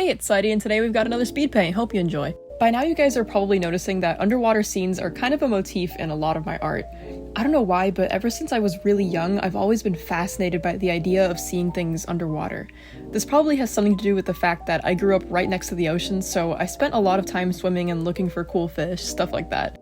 Hey, it's Sadie, and today we've got another speed paint. Hope you enjoy. By now you guys are probably noticing that underwater scenes are kind of a motif in a lot of my art. I don't know why, but ever since I was really young, I've always been fascinated by the idea of seeing things underwater. This probably has something to do with the fact that I grew up right next to the ocean, so I spent a lot of time swimming and looking for cool fish, stuff like that.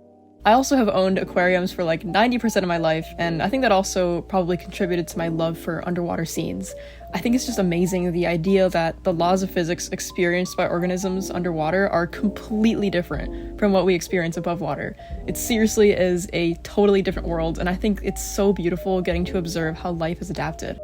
I also have owned aquariums for like 90% of my life, and I think that also probably contributed to my love for underwater scenes. I think it's just amazing the idea that the laws of physics experienced by organisms underwater are completely different from what we experience above water. It seriously is a totally different world, and I think it's so beautiful getting to observe how life has adapted.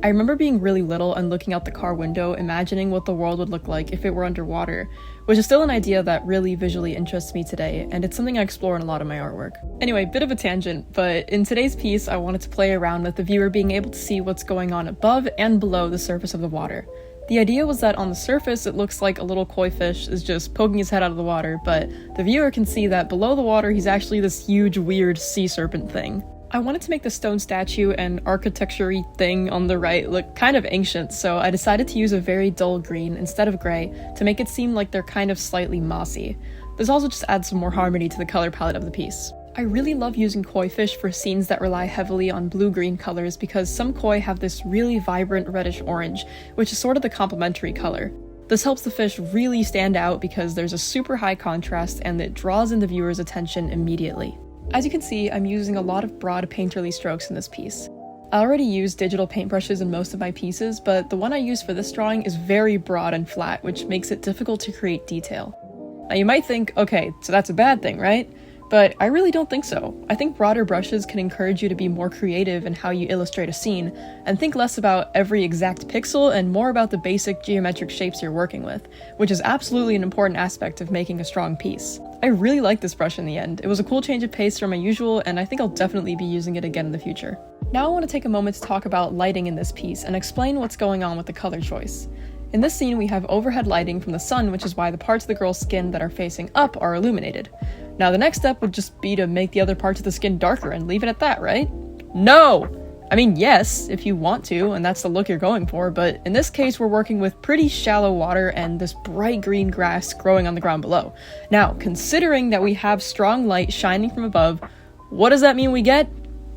I remember being really little and looking out the car window, imagining what the world would look like if it were underwater, which is still an idea that really visually interests me today, and it's something I explore in a lot of my artwork. Anyway, bit of a tangent, but in today's piece I wanted to play around with the viewer being able to see what's going on above and below the surface of the water. The idea was that on the surface it looks like a little koi fish is just poking his head out of the water, but the viewer can see that below the water he's actually this huge weird sea serpent thing. I wanted to make the stone statue and architecture-y thing on the right look kind of ancient, so I decided to use a very dull green instead of gray to make it seem like they're kind of slightly mossy. This also just adds some more harmony to the color palette of the piece. I really love using koi fish for scenes that rely heavily on blue-green colors because some koi have this really vibrant reddish-orange, which is sort of the complementary color. This helps the fish really stand out because there's a super high contrast and it draws in the viewer's attention immediately. As you can see, I'm using a lot of broad painterly strokes in this piece. I already use digital paintbrushes in most of my pieces, but the one I use for this drawing is very broad and flat, which makes it difficult to create detail. Now you might think, okay, so that's a bad thing, right? But I really don't think so. I think broader brushes can encourage you to be more creative in how you illustrate a scene, and think less about every exact pixel and more about the basic geometric shapes you're working with, which is absolutely an important aspect of making a strong piece. I really like this brush in the end. It was a cool change of pace from my usual, and I think I'll definitely be using it again in the future. Now I want to take a moment to talk about lighting in this piece and explain what's going on with the color choice. In this scene we have overhead lighting from the sun, which is why the parts of the girl's skin that are facing up are illuminated. Now the next step would just be to make the other parts of the skin darker and leave it at that, right? No! I mean, yes, if you want to, and that's the look you're going for, but in this case we're working with pretty shallow water and this bright green grass growing on the ground below. Now, considering that we have strong light shining from above, what does that mean we get?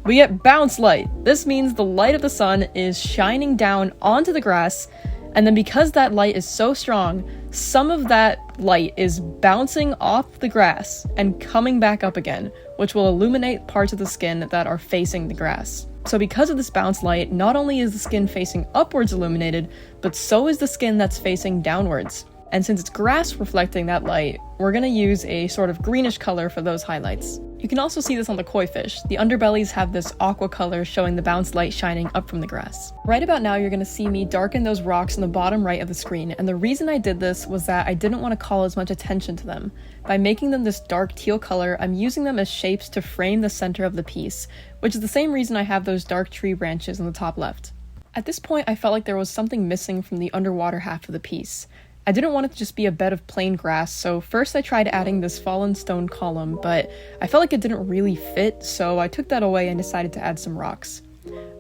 We get bounce light! This means the light of the sun is shining down onto the grass, and then because that light is so strong, some of that light is bouncing off the grass and coming back up again, which will illuminate parts of the skin that are facing the grass. So because of this bounce light, not only is the skin facing upwards illuminated, but so is the skin that's facing downwards. And since it's grass reflecting that light, we're gonna use a sort of greenish color for those highlights. You can also see this on the koi fish. The underbellies have this aqua color showing the bounce light shining up from the grass. Right about now, you're gonna see me darken those rocks in the bottom right of the screen, and the reason I did this was that I didn't want to call as much attention to them. By making them this dark teal color, I'm using them as shapes to frame the center of the piece, which is the same reason I have those dark tree branches on the top left. At this point, I felt like there was something missing from the underwater half of the piece. I didn't want it to just be a bed of plain grass, so first I tried adding this fallen stone column, but I felt like it didn't really fit, so I took that away and decided to add some rocks.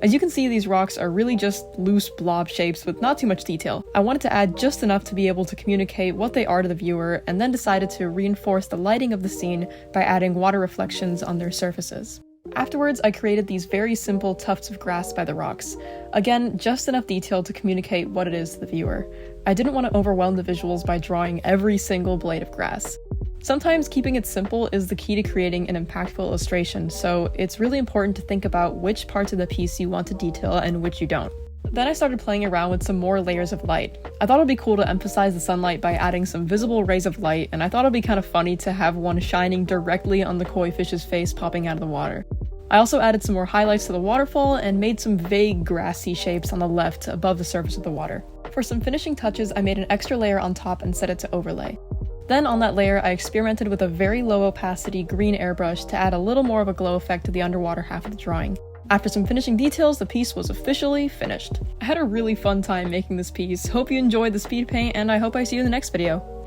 As you can see, these rocks are really just loose blob shapes with not too much detail. I wanted to add just enough to be able to communicate what they are to the viewer, and then decided to reinforce the lighting of the scene by adding water reflections on their surfaces. Afterwards, I created these very simple tufts of grass by the rocks. Again, just enough detail to communicate what it is to the viewer. I didn't want to overwhelm the visuals by drawing every single blade of grass. Sometimes keeping it simple is the key to creating an impactful illustration, so it's really important to think about which parts of the piece you want to detail and which you don't. Then I started playing around with some more layers of light. I thought it would be cool to emphasize the sunlight by adding some visible rays of light, and I thought it would be kind of funny to have one shining directly on the koi fish's face popping out of the water. I also added some more highlights to the waterfall and made some vague grassy shapes on the left above the surface of the water. For some finishing touches, I made an extra layer on top and set it to overlay. Then on that layer, I experimented with a very low opacity green airbrush to add a little more of a glow effect to the underwater half of the drawing. After some finishing details, the piece was officially finished. I had a really fun time making this piece. Hope you enjoyed the speed paint, and I hope I see you in the next video.